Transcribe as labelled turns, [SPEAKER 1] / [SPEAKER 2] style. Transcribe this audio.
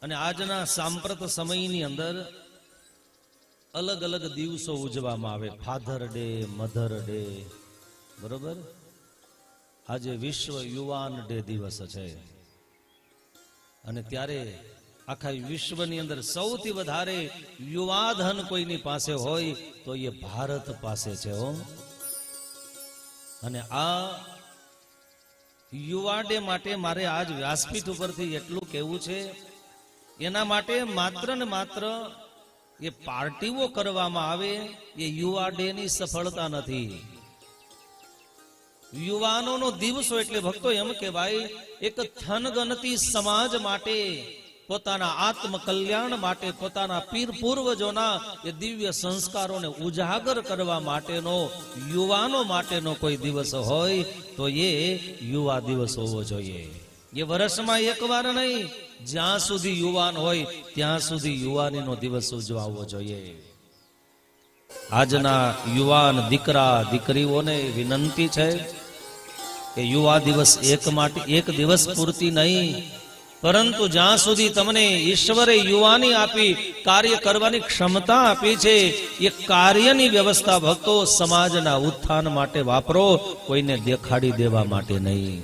[SPEAKER 1] અને આજના સાંપ્રત સમયની અંદર અલગ અલગ દિવસો ઉજવવામાં આવે. ફાધર ડે, મધર ડે, બરોબર. આજે વિશ્વ યુવાન ડે દિવસ છે. અને ત્યારે આખા વિશ્વની અંદર સૌથી વધારે યુવાધન કોઈની પાસે હોય તો એ ભારત પાસે છે હો. અને આ યુવા ડે માટે મારે આજ વ્યાસપીઠ ઉપરથી એટલું કહેવું છે, એના માટે માત્ર ને માત્ર એ પાર્ટીઓ કરવામાં આવે એ યુવા ડે ની સફળતા નથી. યુવાનોનો દિવસો એટલે ભક્તો એમ કહેવાય એક થનગનતી સમાજ માટે, પોતાના આત્મ કલ્યાણ માટે, પોતાના પીર પૂર્વજોના એ દિવ્ય સંસ્કારોને ઉજાગર કરવા માટેનો, યુવાનો માટેનો કોઈ દિવસ હોય તો એ યુવા દિવસ હોવો જોઈએ. એ વર્ષમાં એકવાર નહીં, જ્યાં સુધી યુવાન હોય ત્યાં સુધી યુવાનીનો દિવસ ઉજવાવો જોઈએ. આજના યુવાન દીકરા દીકરીઓને વિનંતી છે કે યુવા દિવસ એક દિવસ પૂરતી નહીં, પરંતુ જ્યાં સુધી તમને ઈશ્વરે યુવાની આપી, કાર્ય કરવાની ક્ષમતા આપી છે, એ કાર્યની વ્યવસ્થા ભક્તો સમાજના ઉત્થાન માટે વાપરો, કોઈને દેખાડી દેવા માટે નહીં.